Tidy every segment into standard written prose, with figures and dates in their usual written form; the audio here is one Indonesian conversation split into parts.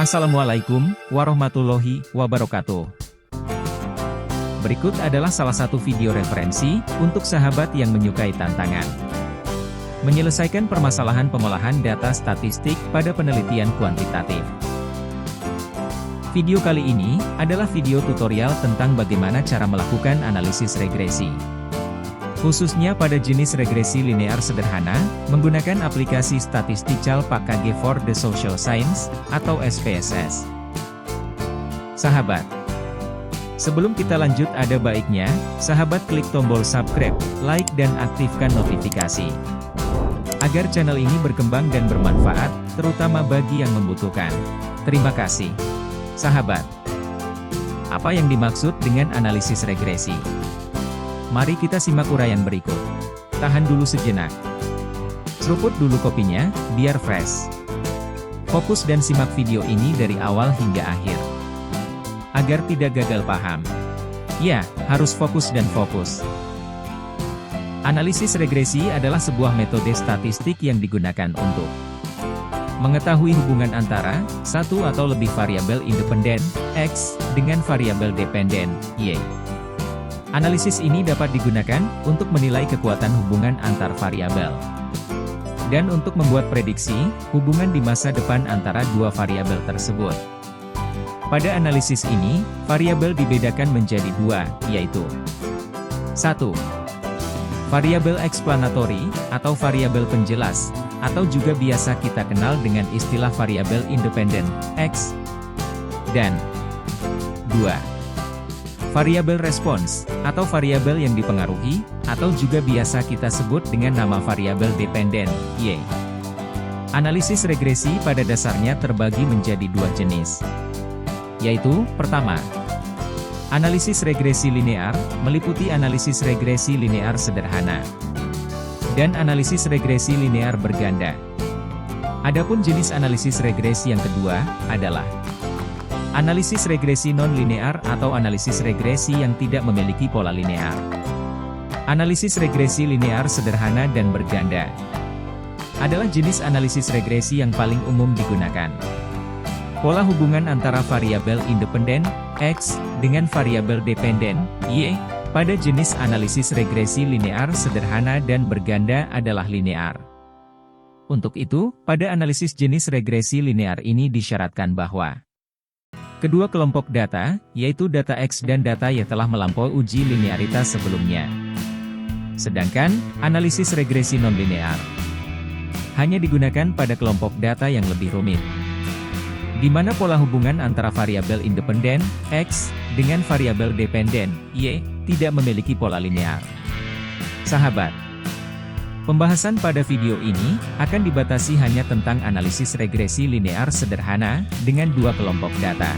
Assalamualaikum warahmatullahi wabarakatuh. Berikut adalah salah satu video referensi untuk sahabat yang menyukai tantangan menyelesaikan permasalahan pengolahan data statistik pada penelitian kuantitatif. Video kali ini adalah video tutorial tentang bagaimana cara melakukan analisis regresi, khususnya pada jenis regresi linear sederhana, menggunakan aplikasi Statistical Package for the Social Science, atau SPSS. Sahabat, sebelum kita lanjut ada baiknya, sahabat klik tombol subscribe, like dan aktifkan notifikasi, agar channel ini berkembang dan bermanfaat, terutama bagi yang membutuhkan. Terima kasih. Sahabat, apa yang dimaksud dengan analisis regresi? Mari kita simak uraian berikut. Tahan dulu sejenak. Seruput dulu kopinya, biar fresh. Fokus dan simak video ini dari awal hingga akhir, agar tidak gagal paham. Ya, harus fokus dan fokus. Analisis regresi adalah sebuah metode statistik yang digunakan untuk mengetahui hubungan antara satu atau lebih variabel independen, X, dengan variabel dependen, Y. Analisis ini dapat digunakan untuk menilai kekuatan hubungan antar variabel dan untuk membuat prediksi hubungan di masa depan antara dua variabel tersebut. Pada analisis ini, variabel dibedakan menjadi dua, yaitu 1. Variabel explanatory, atau variabel penjelas, atau juga biasa kita kenal dengan istilah variabel independen, X, dan 2. Variabel response, atau variabel yang dipengaruhi, atau juga biasa kita sebut dengan nama variabel dependen, Y. Analisis regresi pada dasarnya terbagi menjadi dua jenis, yaitu, pertama, analisis regresi linear, meliputi analisis regresi linear sederhana, dan analisis regresi linear berganda. Adapun jenis analisis regresi yang kedua, adalah analisis regresi non-linear atau analisis regresi yang tidak memiliki pola linear. Analisis regresi linear sederhana dan berganda adalah jenis analisis regresi yang paling umum digunakan. Pola hubungan antara variabel independen, X, dengan variabel dependen, Y, pada jenis analisis regresi linear sederhana dan berganda adalah linear. Untuk itu, pada analisis jenis regresi linear ini disyaratkan bahwa kedua kelompok data, yaitu data X dan data Y telah melampaui uji linearitas sebelumnya. Sedangkan, analisis regresi non-linear hanya digunakan pada kelompok data yang lebih rumit, di mana pola hubungan antara variabel independen, X, dengan variabel dependen, Y, tidak memiliki pola linear. Sahabat, pembahasan pada video ini akan dibatasi hanya tentang analisis regresi linear sederhana dengan dua kelompok data,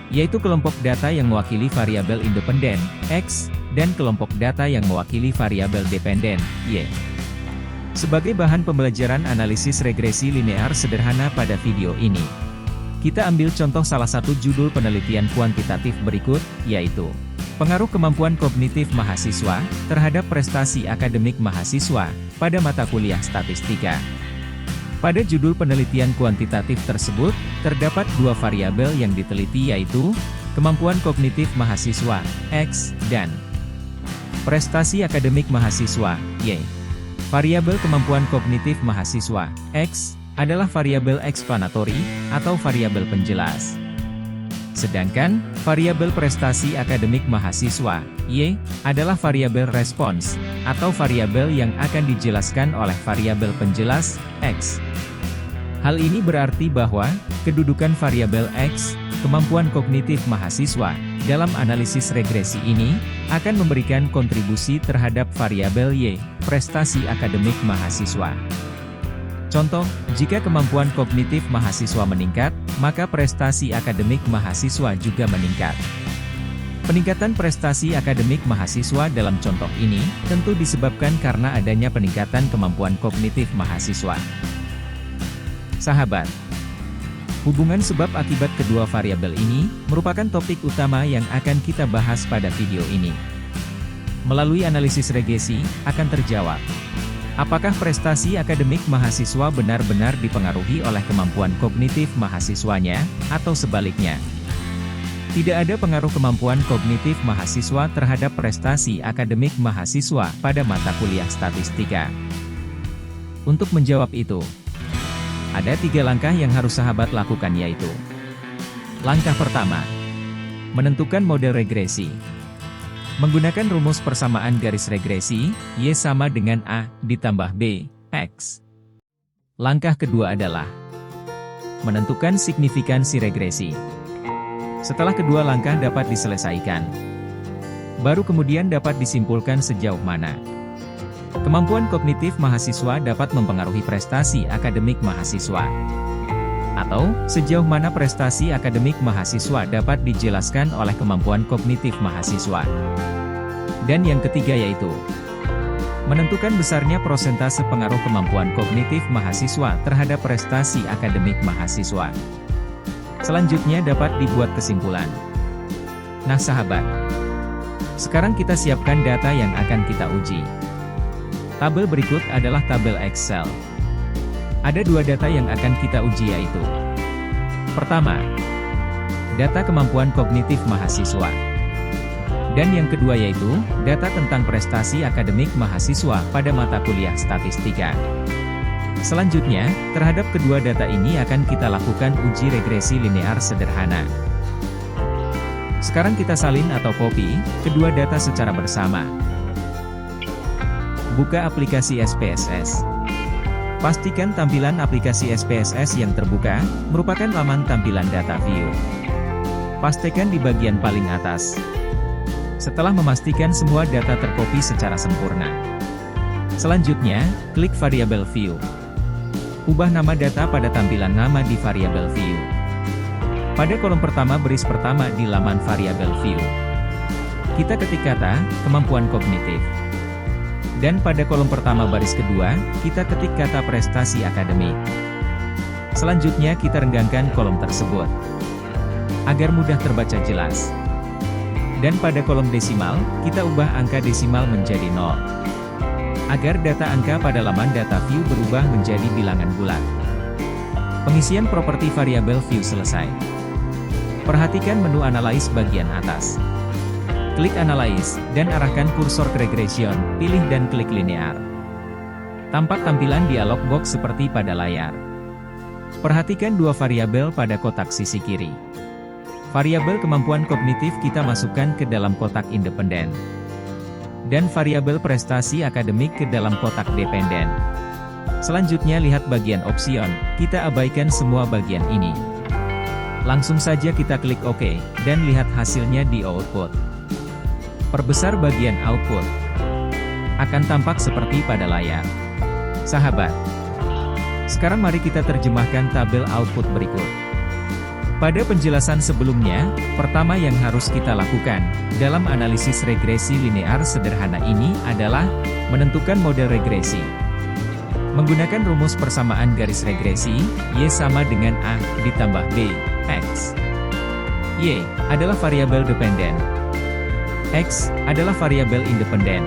yaitu kelompok data yang mewakili variabel independen, X, dan kelompok data yang mewakili variabel dependen, Y. Sebagai bahan pembelajaran analisis regresi linear sederhana pada video ini, kita ambil contoh salah satu judul penelitian kuantitatif berikut, yaitu pengaruh kemampuan kognitif mahasiswa terhadap prestasi akademik mahasiswa pada mata kuliah statistika. Pada judul penelitian kuantitatif tersebut, terdapat dua variabel yang diteliti, yaitu kemampuan kognitif mahasiswa, X, dan prestasi akademik mahasiswa, Y. Variabel kemampuan kognitif mahasiswa, X, adalah variabel explanatory, atau variabel penjelas. Sedangkan, variabel prestasi akademik mahasiswa, Y, adalah variabel response, atau variabel yang akan dijelaskan oleh variabel penjelas, X. Hal ini berarti bahwa, kedudukan variabel X, kemampuan kognitif mahasiswa, dalam analisis regresi ini, akan memberikan kontribusi terhadap variabel Y, prestasi akademik mahasiswa. Contoh, jika kemampuan kognitif mahasiswa meningkat, maka prestasi akademik mahasiswa juga meningkat. Peningkatan prestasi akademik mahasiswa dalam contoh ini, tentu disebabkan karena adanya peningkatan kemampuan kognitif mahasiswa. Sahabat, hubungan sebab akibat kedua variabel ini, merupakan topik utama yang akan kita bahas pada video ini. Melalui analisis regresi, akan terjawab Apakah prestasi akademik mahasiswa benar-benar dipengaruhi oleh kemampuan kognitif mahasiswanya, atau sebaliknya? Tidak ada pengaruh kemampuan kognitif mahasiswa terhadap prestasi akademik mahasiswa pada mata kuliah statistika. Untuk menjawab itu, ada 3 langkah yang harus sahabat lakukan, yaitu: langkah pertama, menentukan model regresi. Menggunakan rumus persamaan garis regresi, Y sama dengan A ditambah B, X. Langkah kedua adalah menentukan signifikansi regresi. Setelah kedua langkah dapat diselesaikan, baru kemudian dapat disimpulkan sejauh mana kemampuan kognitif mahasiswa dapat mempengaruhi prestasi akademik mahasiswa, atau sejauh mana prestasi akademik mahasiswa dapat dijelaskan oleh kemampuan kognitif mahasiswa. Dan yang ketiga yaitu menentukan besarnya prosentase pengaruh kemampuan kognitif mahasiswa terhadap prestasi akademik mahasiswa. Selanjutnya dapat dibuat kesimpulan. Nah sahabat, sekarang kita siapkan data yang akan kita uji. Tabel berikut adalah tabel Excel. Ada 2 data yang akan kita uji, yaitu: pertama, data kemampuan kognitif mahasiswa. Dan yang kedua yaitu, data tentang prestasi akademik mahasiswa pada mata kuliah statistika. Selanjutnya, terhadap kedua data ini akan kita lakukan uji regresi linear sederhana. Sekarang kita salin atau copy kedua data secara bersama. Buka aplikasi SPSS. Pastikan tampilan aplikasi SPSS yang terbuka merupakan laman tampilan data view. Pastikan di bagian paling atas. Setelah memastikan semua data tercopy secara sempurna, selanjutnya, klik variabel view. Ubah nama data pada tampilan nama di variabel view. Pada kolom pertama baris pertama di laman variabel view, kita ketik kata kemampuan kognitif. Dan pada kolom pertama baris kedua, kita ketik kata prestasi akademik. Selanjutnya kita renggangkan kolom tersebut agar mudah terbaca jelas. Dan pada kolom desimal, kita ubah angka desimal menjadi 0. Agar data angka pada laman data view berubah menjadi bilangan bulat. Pengisian properti variabel view selesai. Perhatikan menu Analyze bagian atas. Klik Analyze, dan arahkan kursor ke Regression, pilih dan klik Linear. Tampak tampilan dialog box seperti pada layar. Perhatikan 2 variabel pada kotak sisi kiri. Variabel kemampuan kognitif kita masukkan ke dalam kotak independen. Dan variabel prestasi akademik ke dalam kotak dependen. Selanjutnya lihat bagian opsion, kita abaikan semua bagian ini. Langsung saja kita klik OK, dan lihat hasilnya di output. Perbesar bagian output. Akan tampak seperti pada layar. Sahabat, sekarang mari kita terjemahkan tabel output berikut. Pada penjelasan sebelumnya, pertama yang harus kita lakukan dalam analisis regresi linear sederhana ini adalah menentukan model regresi. Menggunakan rumus persamaan garis regresi, Y sama dengan A ditambah B, X. Y adalah variabel dependen. X adalah variabel independen.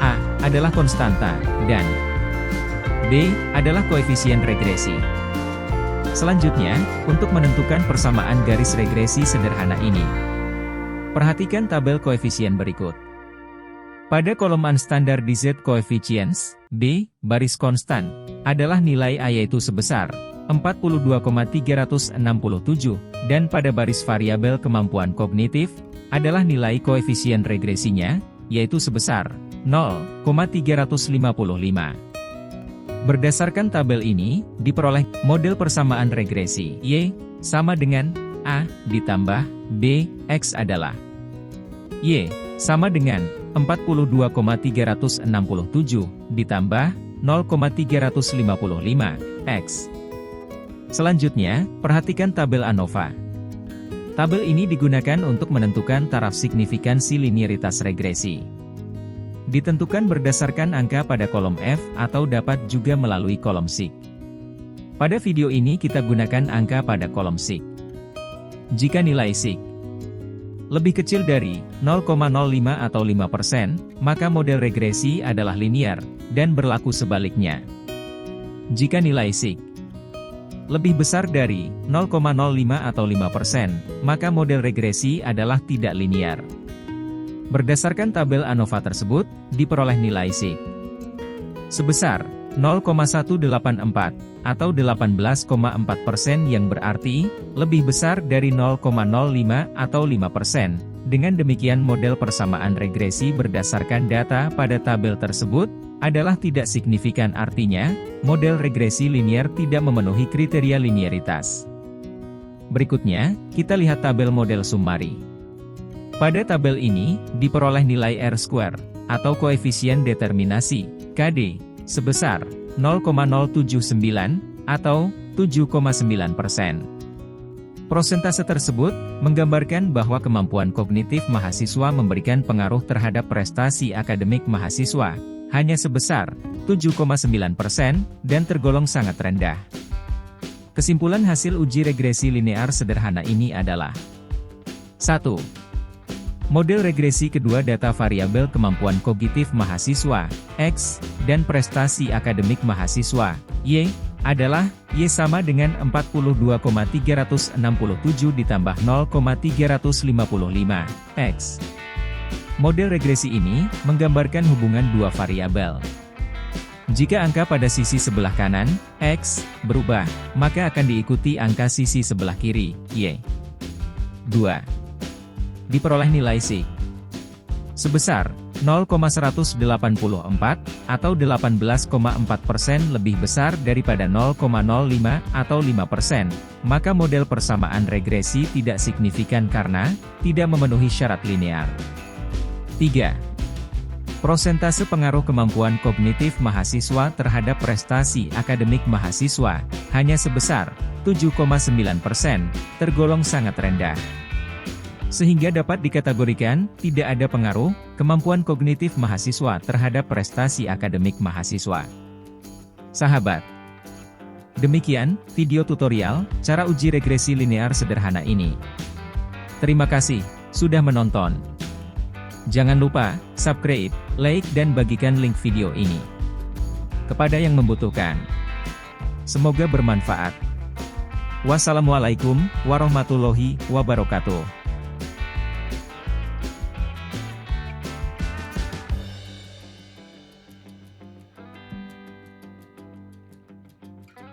A adalah konstanta, dan B adalah koefisien regresi. Selanjutnya, untuk menentukan persamaan garis regresi sederhana ini, perhatikan tabel koefisien berikut. Pada kolom unstandardized coefficients, B, baris konstan, adalah nilai A yaitu sebesar 42,367, dan pada baris variabel kemampuan kognitif, adalah nilai koefisien regresinya, yaitu sebesar 0,355. Berdasarkan tabel ini, diperoleh model persamaan regresi Y sama dengan A ditambah B, X adalah Y sama dengan 42,367 ditambah 0,355 X. Selanjutnya, perhatikan tabel ANOVA. Tabel ini digunakan untuk menentukan taraf signifikansi linearitas regresi. Ditentukan berdasarkan angka pada kolom F atau dapat juga melalui kolom SIG. Pada video ini kita gunakan angka pada kolom SIG. Jika nilai SIG lebih kecil dari 0,05 atau 5%, maka model regresi adalah linear, dan berlaku sebaliknya. Jika nilai sig lebih besar dari 0,05 atau 5%, maka model regresi adalah tidak linear. Berdasarkan tabel ANOVA tersebut, diperoleh nilai sig sebesar 0,184 atau 18,4% yang berarti lebih besar dari 0,05 atau 5%. Dengan demikian model persamaan regresi berdasarkan data pada tabel tersebut adalah tidak signifikan, artinya model regresi linear tidak memenuhi kriteria linearitas. Berikutnya, kita lihat tabel model summary. Pada tabel ini, diperoleh nilai R-square, atau koefisien determinasi, KD, sebesar 0,079, atau 7,9%. Prosentase tersebut menggambarkan bahwa kemampuan kognitif mahasiswa memberikan pengaruh terhadap prestasi akademik mahasiswa, hanya sebesar 7,9% dan tergolong sangat rendah. Kesimpulan hasil uji regresi linear sederhana ini adalah 1. Model regresi kedua data variabel kemampuan kognitif mahasiswa, X, dan prestasi akademik mahasiswa, Y, adalah Y sama dengan 42,367 ditambah 0,355, X. Model regresi ini menggambarkan hubungan dua variabel. Jika angka pada sisi sebelah kanan, X, berubah, maka akan diikuti angka sisi sebelah kiri, Y. 2. Diperoleh nilai sig sebesar 0,184 atau 18,4% lebih besar daripada 0,05 atau 5%, maka model persamaan regresi tidak signifikan karena tidak memenuhi syarat linear. 3. Prosentase pengaruh kemampuan kognitif mahasiswa terhadap prestasi akademik mahasiswa hanya sebesar 7,9%, tergolong sangat rendah. Sehingga dapat dikategorikan tidak ada pengaruh kemampuan kognitif mahasiswa terhadap prestasi akademik mahasiswa. Sahabat, demikian video tutorial cara uji regresi linear sederhana ini. Terima kasih sudah menonton. Jangan lupa subscribe, like, dan bagikan link video ini kepada yang membutuhkan. Semoga bermanfaat. Wassalamualaikum warahmatullahi wabarakatuh.